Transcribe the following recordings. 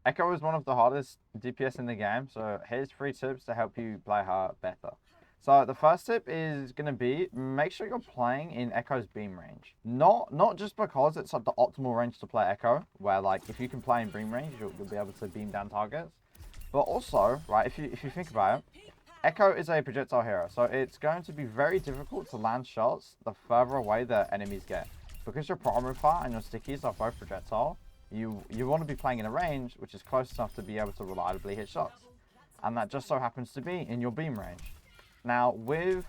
Echo is one of the hardest DPS in the game, so here's 3 tips to help you play her better. So the first tip is going to be make sure you're playing in Echo's beam range. Not just because it's like the optimal range to play Echo, where like if you can play in beam range, you'll be able to beam down targets. But also, right, if you think about it, Echo is a projectile hero, so it's going to be very difficult to land shots the further away the enemies get. Because your primary fire and your stickies are both projectile, you want to be playing in a range which is close enough to be able to reliably hit shots. And that just so happens to be in your beam range. Now, with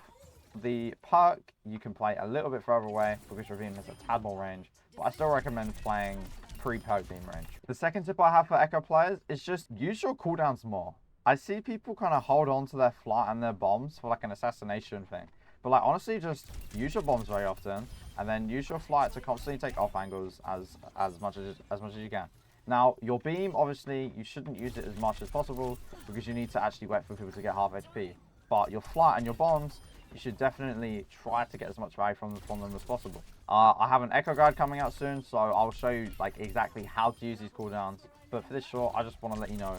the perk, you can play a little bit further away because your beam has a tad more range, but I still recommend playing pre-perk beam range. The second tip I have for Echo players is just use your cooldowns more. I see people kind of hold on to their flight and their bombs for like an assassination thing. But like honestly, just use your bombs very often and then use your flight to constantly take off angles as much as you can. Now, your beam, obviously, you shouldn't use it as much as possible because you need to actually wait for people to get half HP. But your flight and your bombs, you should definitely try to get as much value from them as possible. I have an Echo Guide coming out soon, so I'll show you like exactly how to use these cooldowns. But for this short, I just want to let you know,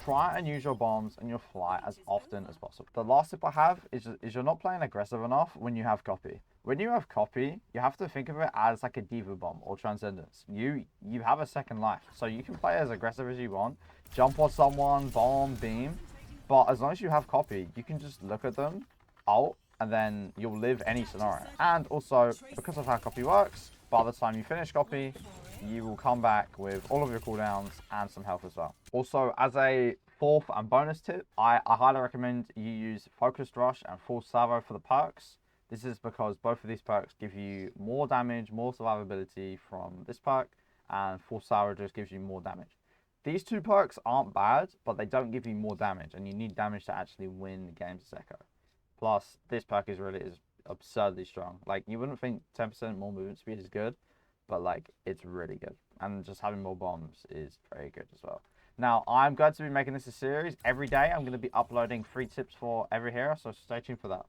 try and use your bombs and your flight as often as possible. The last tip I have is you're not playing aggressive enough when you have copy. When you have copy, you have to think of it as like a diva bomb or transcendence. You have a second life, so you can play as aggressive as you want, jump on someone, bomb, beam, but as long as you have copy, you can just look at them, ult, and then you'll live any scenario. And also, because of how copy works, by the time you finish copy, you will come back with all of your cooldowns and some health as well. Also, as a fourth and bonus tip, I highly recommend you use Focused Rush and Full Salvo for the perks. This is because both of these perks give you more damage, more survivability from this perk, and Full Salvo just gives you more damage. These 2 perks aren't bad, but they don't give you more damage, and you need damage to actually win games as Echo. Plus, this perk is absurdly strong. Like, you wouldn't think 10% more movement speed is good, but like it's really good, and just having more bombs is very good as well. Now, I'm going to be making this a series every day. I'm going to be uploading 3 tips for every hero, so stay tuned for that.